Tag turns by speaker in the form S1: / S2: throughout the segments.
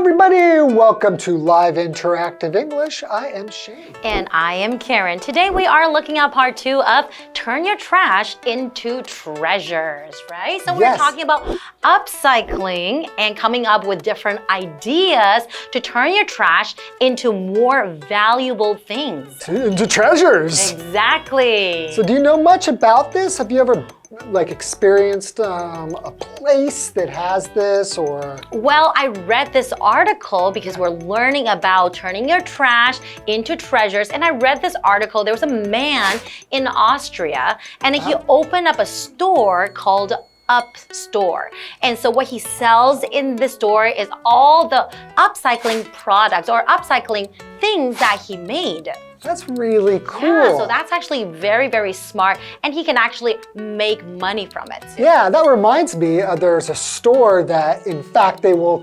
S1: everybody, welcome to Live Interactive English. I am Shane.
S2: And I am Karen. Today we are looking at part 2 of Turn Your Trash into Treasures, right? So we're talking about upcycling and coming up with different ideas to turn your trash into more valuable things.
S1: Into treasures.
S2: Exactly.
S1: So do you know much about this? Have you ever experienced a place that has this or?
S2: Well, I read this article because we're learning about turning your trash into treasures. And I read this article. There was a man in Austria and he opened up a store called Up Store. And so what he sells in the store is all the upcycling products or upcycling things that he made.
S1: That's really cool.
S2: Yeah, so that's actually very, very smart, and he can actually make money from it too.
S1: Yeah, that reminds me, there's a store that, in fact, they will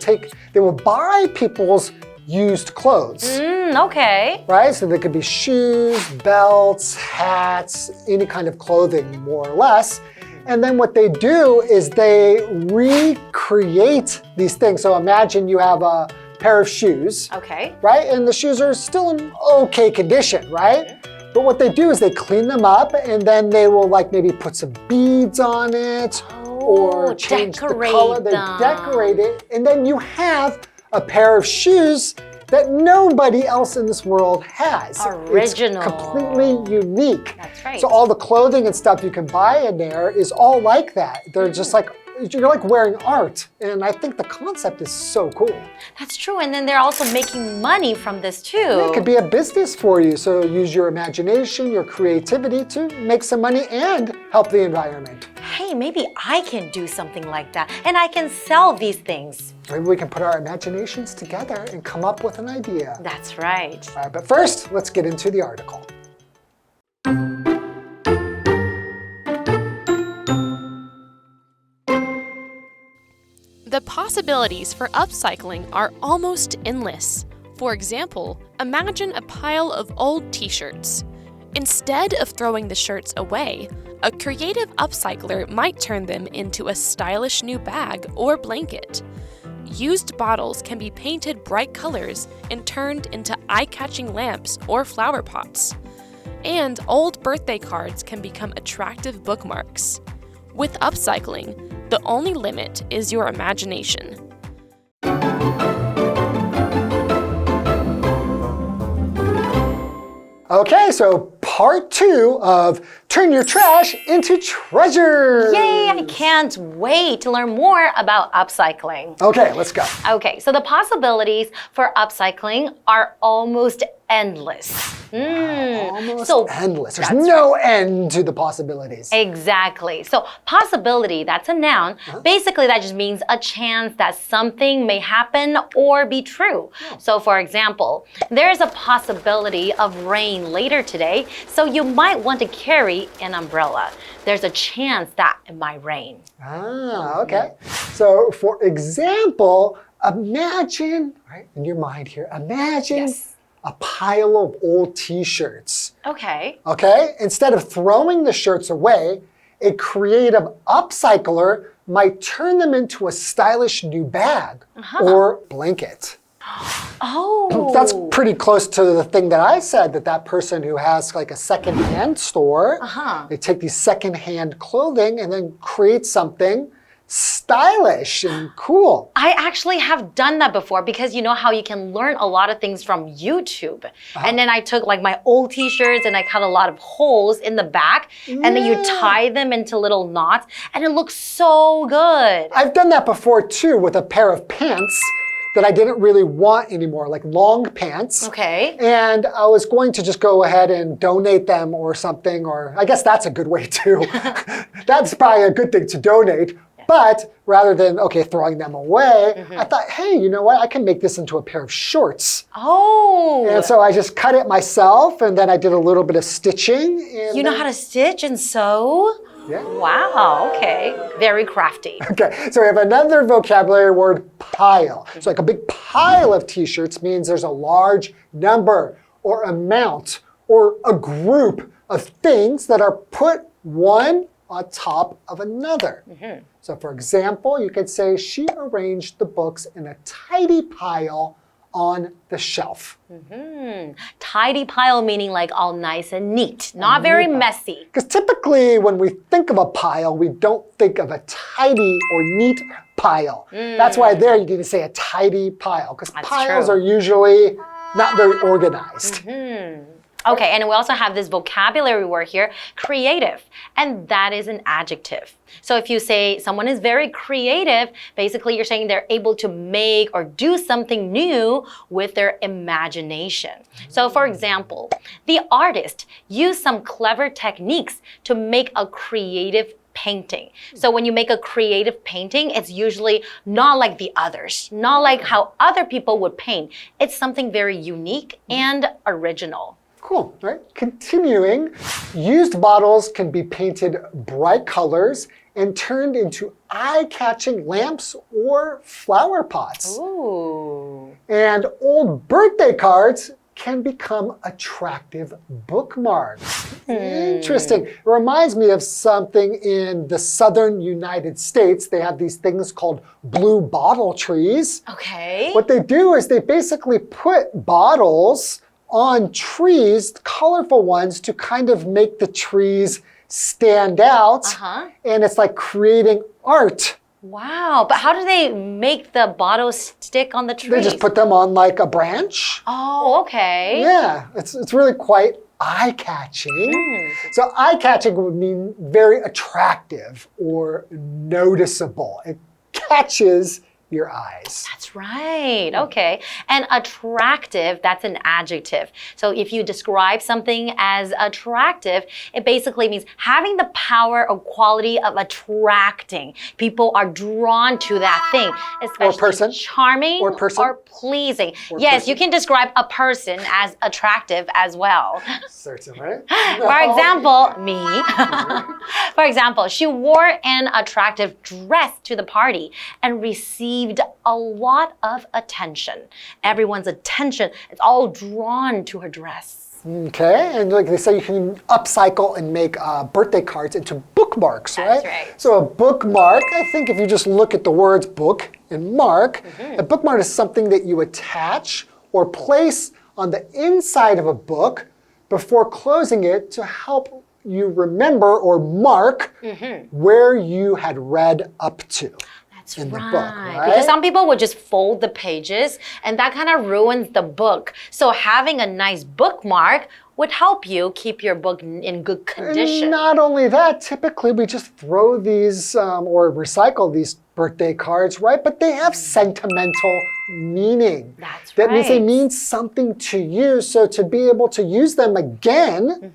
S1: buy people's used clothes.
S2: Okay.
S1: Right? So they could be shoes, belts, hats, any kind of clothing, more or less. And then what they do is they recreate these things. So imagine you have a pair of shoes, right? And the shoes are still in okay condition, right? But what they do is they clean them up and then they will maybe put some beads on it or change the color. They decorate it, and then you have a pair of shoes that nobody else in this world has.
S2: Original.
S1: It's completely unique.
S2: That's right.
S1: So all the clothing and stuff you can buy in there is all like that. They're just you're like wearing art. And I think the concept is so cool.
S2: That's true. And then they're also making money from this too.
S1: Yeah, it could be a business for you. So use your imagination, your creativity to make some money and help the environment.
S2: Hey, maybe I can do something like that and I can sell these things.
S1: Maybe we can put our imaginations together and come up with an idea.
S2: That's right.
S1: All right, but first, let's get into the article.
S3: The possibilities for upcycling are almost endless. For example, imagine a pile of old t-shirts. Instead of throwing the shirts away, a creative upcycler might turn them into a stylish new bag or blanket. Used bottles can be painted bright colors and turned into eye-catching lamps or flower pots. And old birthday cards can become attractive bookmarks. With upcycling, the only limit is your imagination.
S1: Okay, so part 2 of Turn Your Trash into Treasures.
S2: Yay, I can't wait to learn more about upcycling.
S1: Okay, let's go.
S2: Okay, so the possibilities for upcycling are almost endless.
S1: Almost endless. There's no end to the possibilities.
S2: Exactly. So possibility, that's a noun. Basically, that just means a chance that something may happen or be true. So for example, there's a possibility of rain later today, so you might want to carry an umbrella. There's a chance that it might rain.
S1: Okay. So for example, imagine, right, in your mind here, imagine a pile of old t-shirts.
S2: Okay.
S1: Okay? Instead of throwing the shirts away, a creative upcycler might turn them into a stylish new bag or blanket.
S2: Oh.
S1: That's pretty close to the thing that I said, that person who has a secondhand store, they take these secondhand clothing and then create something stylish and cool.
S2: I actually have done that before because you know how you can learn a lot of things from YouTube. And then I took my old t-shirts and I cut a lot of holes in the back and then you tie them into little knots and it looks so good.
S1: I've done that before too with a pair of pants that I didn't really want anymore, long pants.
S2: Okay.
S1: And I was going to just go ahead and donate them or something, or I guess that's a good way too. That's probably a good thing to donate. But rather than, throwing them away, I thought, hey, you know what? I can make this into a pair of shorts.
S2: Oh.
S1: And so I just cut it myself, and then I did a little bit of stitching. And
S2: you know how to stitch and sew?
S1: Yeah.
S2: Wow, okay. Very crafty.
S1: Okay, so we have another vocabulary word, pile. So a big pile of t-shirts means there's a large number or amount or a group of things that are put one on top of another. So for example, you could say she arranged the books in a tidy pile on the shelf.
S2: Tidy pile meaning like all nice and neat, not very messy.
S1: Because typically when we think of a pile, we don't think of a tidy or neat pile. That's why there you can say a tidy pile, because piles are usually not very organized.
S2: Okay, and we also have this vocabulary word here, creative, and that is an adjective. So if you say someone is very creative, basically you're saying they're able to make or do something new with their imagination. So for example, the artist used some clever techniques to make a creative painting. So when you make a creative painting, it's usually not like the others, not like how other people would paint. It's something very unique and original.
S1: Cool, right? Continuing, used bottles can be painted bright colors and turned into eye-catching lamps or flower pots.
S2: Ooh.
S1: And old birthday cards can become attractive bookmarks. Interesting. It reminds me of something in the southern United States. They have these things called blue bottle trees.
S2: Okay.
S1: What they do is they basically put bottles on trees, colorful ones, to kind of make the trees stand out. And it's like creating art.
S2: Wow, but how do they make the bottles stick on the trees?
S1: They just put them on like a branch.
S2: Oh, okay.
S1: Yeah, it's really quite eye-catching. So eye-catching would mean very attractive or noticeable. It catches your eyes.
S2: That's right. Okay. And attractive, that's an adjective. So if you describe something as attractive, it basically means having the power or quality of attracting. People are drawn to that thing, especially
S1: or person.
S2: Charming
S1: or, person.
S2: or pleasing.
S1: Or
S2: yes,
S1: person.
S2: You can describe a person as attractive as well.
S1: Certainly.
S2: For example, me. For example, she wore an attractive dress to the party and received a lot of attention. Everyone's attention is all drawn to her dress.
S1: Okay, and like they say, you can upcycle and make birthday cards into bookmarks, right?
S2: That's right.
S1: So a bookmark, I think if you just look at the words book and mark, a bookmark is something that you attach or place on the inside of a book before closing it to help you remember or mark where you had read up to. In the book, right?
S2: Because some people would just fold the pages and that kind of ruins the book. So having a nice bookmark would help you keep your book in good condition.
S1: And not only that, typically we just throw these or recycle these birthday cards, right? But they have sentimental meaning.
S2: That's
S1: that means they mean something to you. So to be able to use them again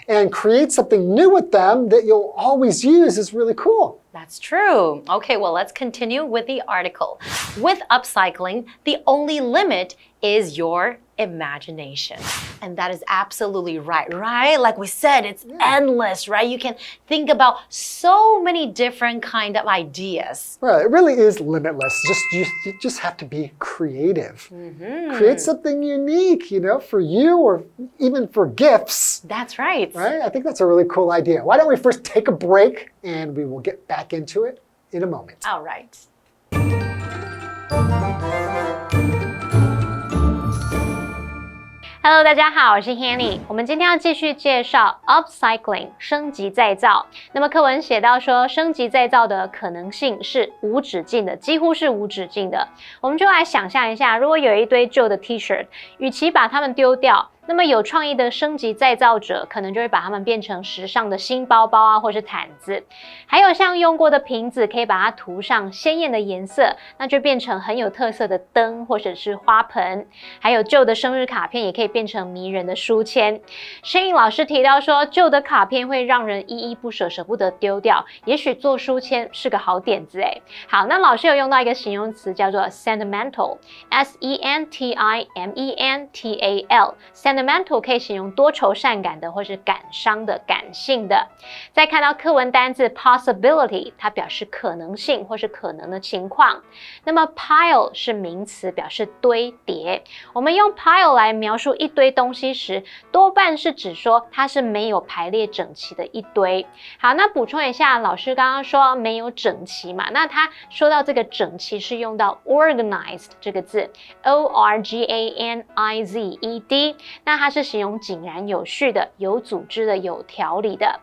S1: and create something new with them that you'll always use is really cool.
S2: That's true. Okay, well, let's continue with the article. With upcycling, the only limit is your imagination. And that is absolutely right, right? Like we said, it's endless, right? You can think about so many different kind of ideas.
S1: Right, it really is limitless. You just have to be creative. Create something unique, you know, for you or even for gifts.
S2: That's right.
S1: Right? I think that's a really cool idea. Why don't we first take a break and we will get back into it in a moment.
S2: All right.
S4: Hello， 大家好，我是 Hanny。我们今天要继续介绍 upcycling 升级再造。那么课文写到说，升级再造的可能性是无止境的，几乎是无止境的。我们就来想象一下，如果有一堆旧的 T-shirt， 与其把它们丢掉，那么有创意的升级再造者可能就会把它们变成时尚的新包包啊，或是毯子。还有像用过的瓶子，可以把它涂上鲜艳的颜色，那就变成很有特色的灯或者是花盆。还有旧的生日卡片也可以变成迷人的书签。Shane老师提到说，旧的卡片会让人依依不舍，舍不得丢掉，也许做书签是个好点子诶。好，那老师有用到一个形容词叫做 sentimental， S-E-N-T-I-M-E-N-T-A-L。Sentimental sentimental 可以形容多愁善感的或是感伤的、感性的。再看到课文单字 possibility， 它表示可能性或是可能的情况。那么 pile 是名词，表示堆叠。我们用 pile 来描述一堆东西时，多半是指说它是没有排列整齐的一堆。好，那补充一下，老师刚刚说没有整齐嘛，那他说到这个整齐是用到 organized 这个字 ，O-R-G-A-N-I-Z-E-D， 那它是形容井然有序的、有组织的、有条理的。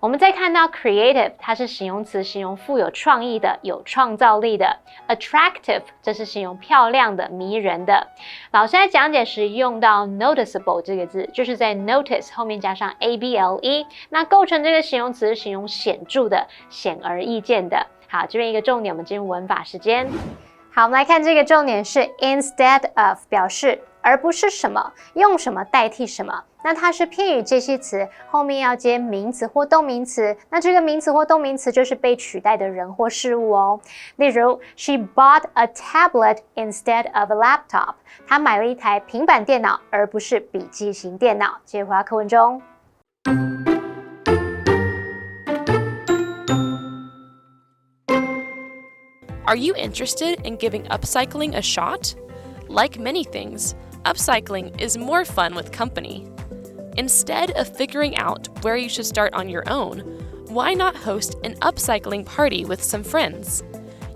S4: 我们再看到 creative， 它是形容词，形容富有创意的、有创造力的。attractive， 这是形容漂亮的、迷人的。老师在讲解时用到 noticeable 这个字，就是在 notice 后面加上 able， 那构成这个形容词是形容显著的、显而易见的。好，这边一个重点，我们进入文法时间。好，我们来看这个重点是 instead of， 表示而不是什么，用什么代替什么。那它是片语介系词，后面要接名词或动名词。那这个名词或动名词就是被取代的人或事物哦。例如 ，She bought a tablet instead of a laptop。她买了一台平板电脑，而不是笔记型电脑。接着回到课文中。
S3: Are you interested in giving upcycling a shot? Like many things, upcycling is more fun with company. Instead of figuring out where you should start on your own, why not host an upcycling party with some friends?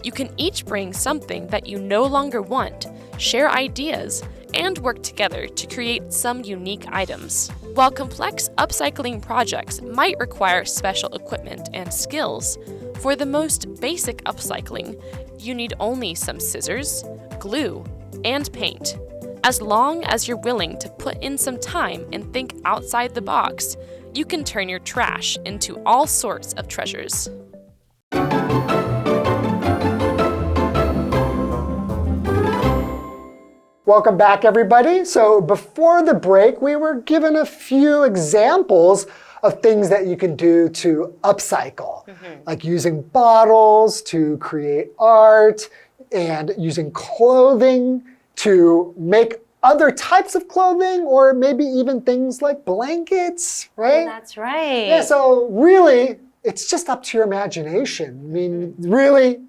S3: You can each bring something that you no longer want, share ideas, and work together to create some unique items. While complex upcycling projects might require special equipment and skills, for the most basic upcycling, you need only some scissors, glue, and paint. As long as you're willing to put in some time and think outside the box, you can turn your trash into all sorts of treasures.
S1: Welcome back, everybody. So before the break, we were given a few examples of things that you can do to upcycle, like using bottles to create art and using clothing to make other types of clothing, or maybe even things like blankets, right?
S2: Oh, that's right.
S1: Yeah, so really, it's just up to your imagination. I mean, really,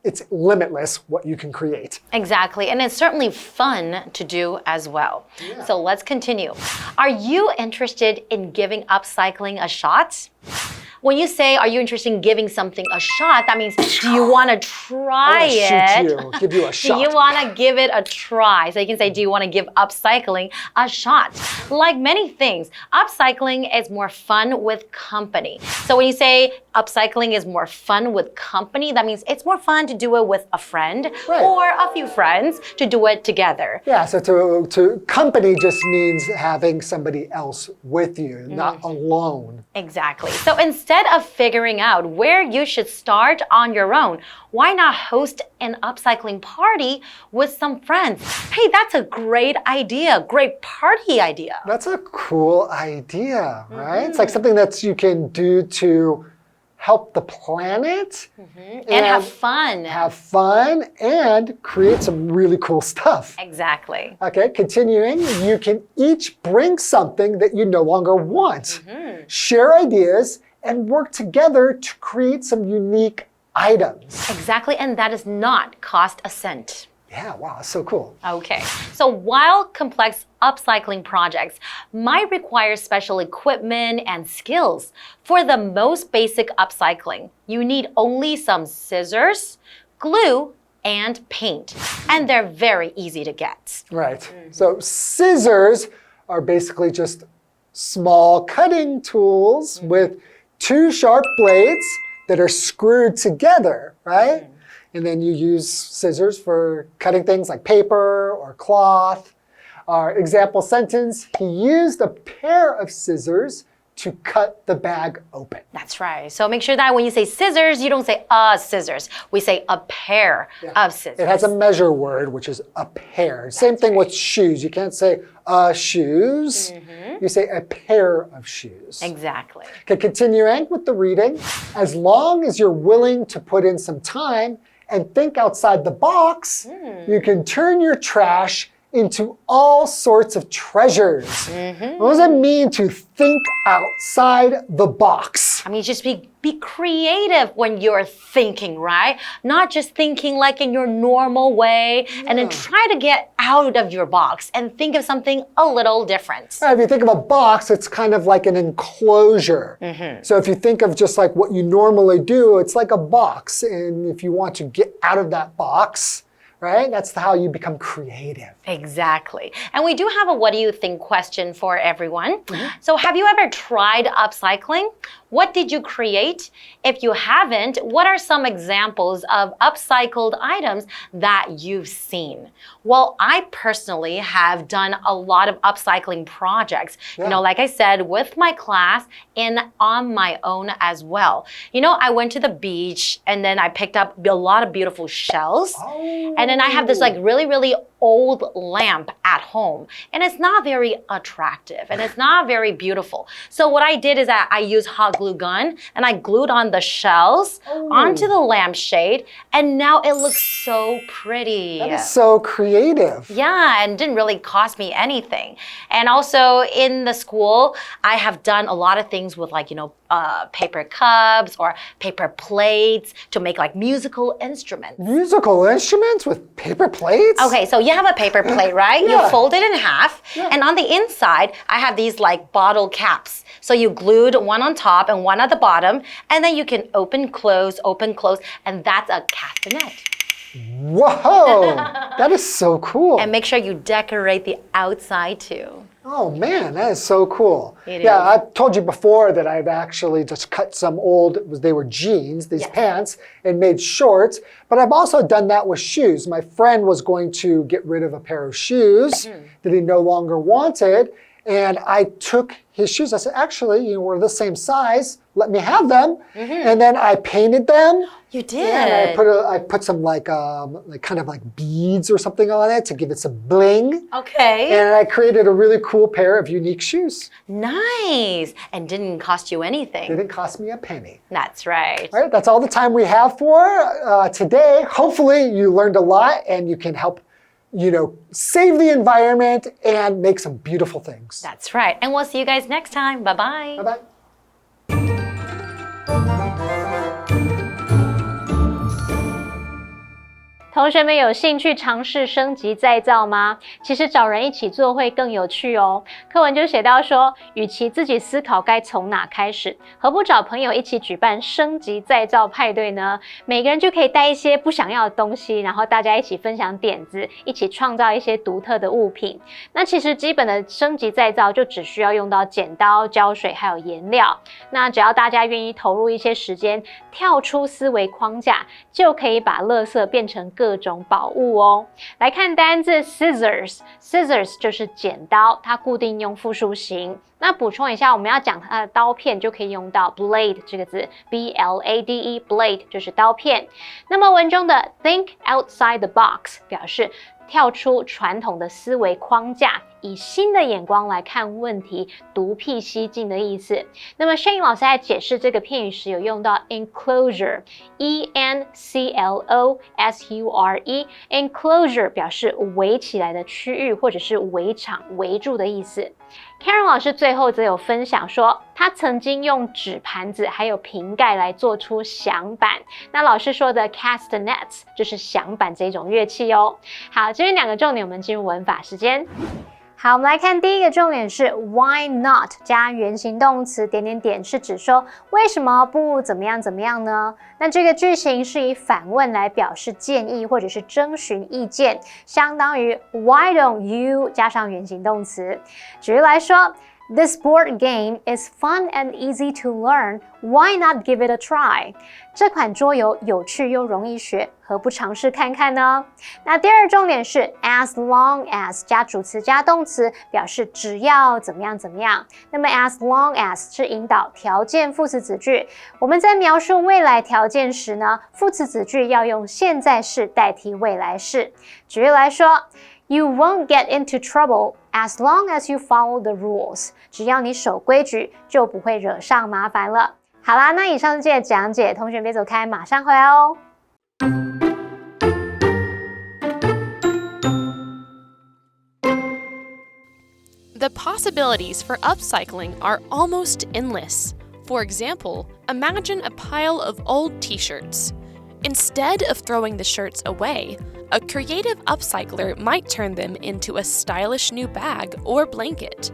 S1: it's limitless what you can create.
S2: Exactly, and it's certainly fun to do as well. Yeah. So let's continue. Are you interested in giving upcycling a shot? When you say, are you interested in giving something a shot, that means, do you want to try it?
S1: Give you a shot.
S2: Do you want to give it a try? So you can say, do you want to give upcycling a shot? Like many things, upcycling is more fun with company. So when you say upcycling is more fun with company, that means it's more fun to do it with a friend or a few friends to do it together.
S1: Yeah, so to company just means having somebody else with you, not alone.
S2: Exactly. So instead of figuring out where you should start on your own, why not host an upcycling party with some friends? Hey, that's a great idea. Great party idea.
S1: That's a cool idea, right? It's like something that you can do to help the planet
S2: and have fun.
S1: Have fun and create some really cool stuff.
S2: Exactly.
S1: Okay, continuing, you can each bring something that you no longer want. Share ideas and work together to create some unique items.
S2: Exactly, and that does not cost a cent.
S1: Yeah, wow, that's so cool.
S2: Okay, so while complex upcycling projects might require special equipment and skills, for the most basic upcycling, you need only some scissors, glue, and paint. And they're very easy to get.
S1: Right. So scissors are basically just small cutting tools with two sharp blades that are screwed together, right? And then you use scissors for cutting things like paper or cloth. Our example sentence, he used a pair of scissors to cut the bag open.
S2: That's right. So make sure that when you say scissors, you don't say scissors. We say a pair of scissors.
S1: It has a measure word, which is a pair. Same thing with shoes. You can't say shoes. You say a pair of shoes.
S2: Exactly.
S1: Okay, continuing with the reading. As long as you're willing to put in some time and think outside the box, you can turn your trash into all sorts of treasures. What does it mean to think outside the box?
S2: I mean, just be creative when you're thinking, right? Not just thinking like in your normal way, and then try to get out of your box and think of something a little different.
S1: If you think of a box, it's kind of like an enclosure. So if you think of just like what you normally do, it's like a box. And if you want to get out of that box, right? That's how you become creative.
S2: Exactly. And we do have a what do you think question for everyone. So have you ever tried upcycling? What did you create? If you haven't, what are some examples of upcycled items that you've seen? Well, I personally have done a lot of upcycling projects, you know, like I said, with my class and on my own as well. You know, I went to the beach and then I picked up a lot of beautiful shells. And then I have this like really, really old lamp at home, and it's not very attractive and it's not very beautiful. So what I did is that I used hot glue gun and I glued on the shells onto the lampshade, and now it looks so pretty.
S1: That is so creative.
S2: Yeah, and didn't really cost me anything. And also in the school, I have done a lot of things with like, you know, paper cups or paper plates to make like musical instruments.
S1: Musical instruments with paper plates?
S2: Okay, so you have a paper plate, right? You fold it in half, and on the inside, I have these like bottle caps. So you glued one on top and one at the bottom, and then you can open, close, and that's a castanet.
S1: Whoa, that is so cool.
S2: And make sure you decorate the outside too.
S1: Oh man, that is so cool.
S2: It
S1: Yeah,
S2: is.
S1: I told you before that I've actually just cut some old, they were jeans, these pants, and made shorts. But I've also done that with shoes. My friend was going to get rid of a pair of shoes that he no longer wanted. And I took his shoes. I said, actually, you know, we're the same size. Let me have them. And then I painted them.
S2: You did.
S1: And I put some like kind of like beads or something on it to give it some bling.
S2: Okay.
S1: And I created a really cool pair of unique shoes.
S2: Nice. And didn't cost you anything.
S1: Didn't cost me a penny.
S2: That's right.
S1: All right, that's all the time we have for today. Hopefully you learned a lot and you can help, you know, save the environment and make some beautiful things.
S2: That's right. And we'll see you guys next time. Bye-bye.
S1: Bye-bye.
S4: 同学们有兴趣尝试升级再造吗？其实找人一起做会更有趣哦。课文就写到说，与其自己思考该从哪开始，何不找朋友一起举办升级再造派对呢？每个人就可以带一些不想要的东西，然后大家一起分享点子，一起创造一些独特的物品。那其实基本的升级再造就只需要用到剪刀、胶水还有颜料。那只要大家愿意投入一些时间，跳出思维框架，就可以把垃圾变成各种宝物哦。来看单字 scissors 就是剪刀，它固定用复数形。那补充一下，我们要讲它的刀片就可以用到 blade 这个字 ，B-L-A-D-E blade 就是刀片。那么文中的 think outside the box 表示跳出传统的思维框架，以新的眼光来看问题，独辟蹊径的意思。那么 Shane 老师在解释这个片语时有用到 enclosure E-N-C-L-O-S-U-R-E enclosure 表示围起来的区域或者是围场围住的意思。Karen 老师最后则有分享说，他曾经用纸盘子还有瓶盖来做出响板。那老师说的 castanets 就是响板这种乐器哦。好，这边两个重点，我们进入文法时间。好，我们来看第一个重点是 why not 加原形动词点点点，是指说为什么不怎么样怎么样呢？那这个句型是以反问来表示建议或者是征询意见，相当于 why don't you 加上原形动词。举例来说， This board game is fun and easy to learn. Why not give it a try? 这款桌游有趣又容易学，何不尝试看看呢？那第二重点是 as long as 加主词加动词，表示只要怎么样怎么样。那么 as long as 是引导条件副词子句。我们在描述未来条件时呢，副词子句要用现在式代替未来式。举例来说， You won't get into trouble as long as you follow the rules. 只要你守规矩，就不会惹上麻烦了。好啦，那以上是今天的讲解，同学别走开，马上回来哦。
S1: All
S3: The possibilities for upcycling are almost endless. For example, imagine a pile of old t-shirts. Instead of throwing the shirts away, a creative upcycler might turn them into a stylish new bag or blanket.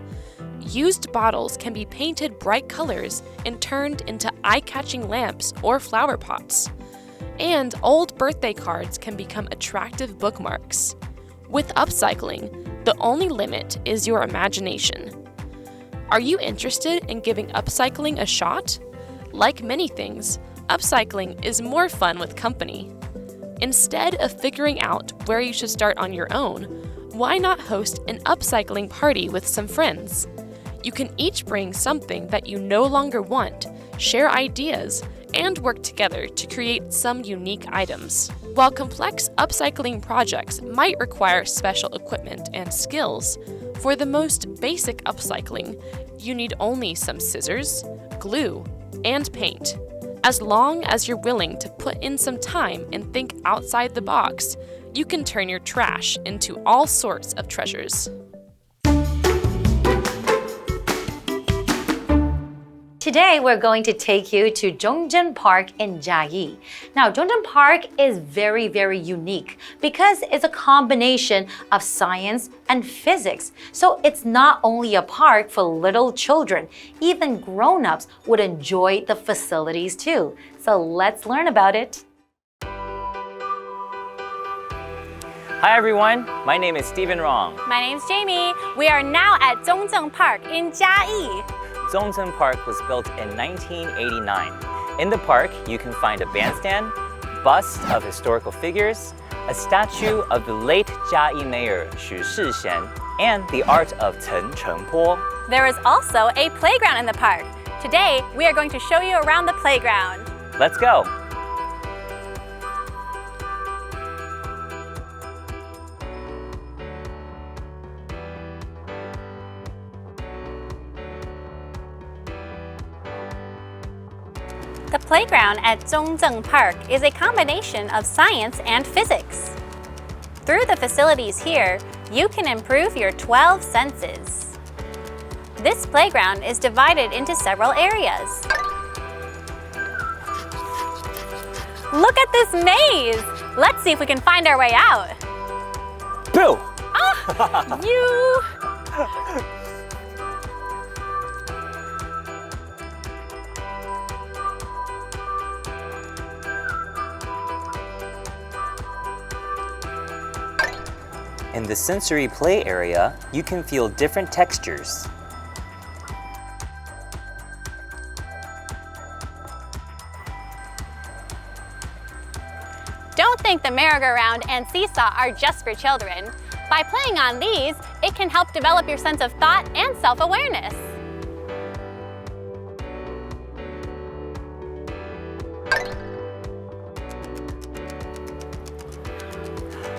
S3: Used bottles can be painted bright colors and turned into eye-catching lamps or flower pots. And old birthday cards can become attractive bookmarks. With upcycling, the only limit is your imagination. Are you interested in giving upcycling a shot? Like many things, upcycling is more fun with company. Instead of figuring out where you should start on your own, why not host an upcycling party with some friends? You can each bring something that you no longer want, share ideas, and work together to create some unique items. While complex upcycling projects might require special equipment and skills, for the most basic upcycling, you need only some scissors, glue, and paint. As long as you're willing to put in some time and think outside the box, you can turn your trash into all sorts of treasures.
S2: Today, we're going to take you to Chung Cheng Park in Chiayi. Now, Chung Cheng Park is very, very unique because it's a combination of science and physics. So it's not only a park for little children, even grown-ups would enjoy the facilities too. So let's learn about it.
S5: Hi everyone, my name is Stephen Rong.
S6: My name's Jamie. We are now at Chung Cheng Park in Chiayi.
S5: Chung Cheng Park was built in 1989. In the park, you can find a bandstand, busts of historical figures, a statue of the late Chiayi mayor Xu Shixian, and the art of Chung Cheng Park.
S6: There is also a playground in the park. Today, we are going to show you around the playground.
S5: Let's go!
S6: The playground at Chung Cheng Park is a combination of science and physics. Through the facilities here, you can improve your 12 senses. This playground is divided into several areas. Look at this maze! Let's see if we can find our way out.
S5: Boo!
S6: Ah! You!
S5: In the sensory play area, you can feel different textures.
S6: Don't think the merry-go-round and seesaw are just for children. By playing on these, it can help develop your sense of thought and self-awareness.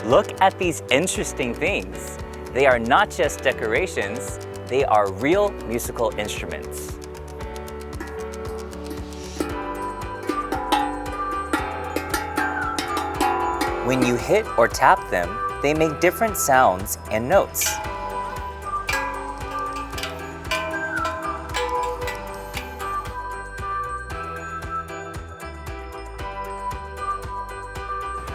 S5: Look at these interesting things. They are not just decorations, they are real musical instruments. When you hit or tap them, they make different sounds and notes.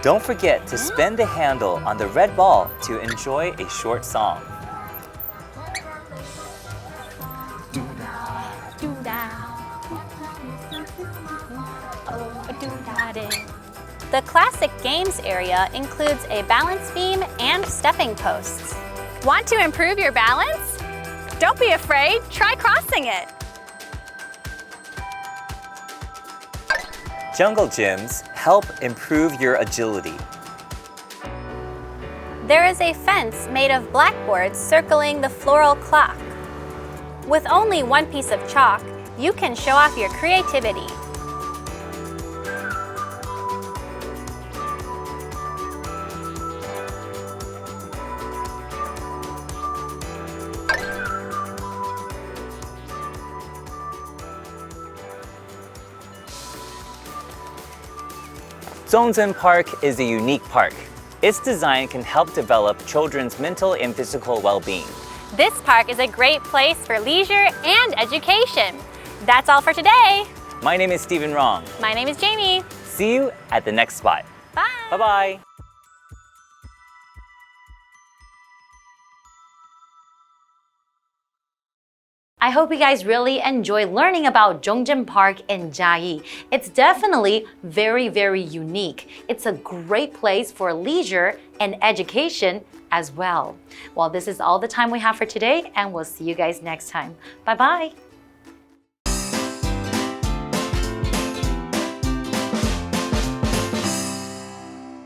S5: Don't forget to spin the handle on the red ball to enjoy a short song.
S6: The classic games area includes a balance beam and stepping posts. Want to improve your balance? Don't be afraid, try crossing it.
S5: Jungle gyms help improve your agility.
S6: There is a fence made of blackboards circling the floral clock. With only one piece of chalk, you can show off your creativity.
S5: Chung Cheng Park is a unique park. Its design can help develop children's mental and physical well-being.
S6: This park is a great place for leisure and education. That's all for today.
S5: My name is Stephen Rong.
S6: My name is Jamie.
S5: See you at the next spot.
S6: Bye.
S5: Bye-bye.
S2: I hope you guys really enjoy learning about Chung Cheng Park in Chiayi. It's definitely very, very unique. It's a great place for leisure and education as well. Well, this is all the time we have for today, and we'll see you guys next time. Bye-bye.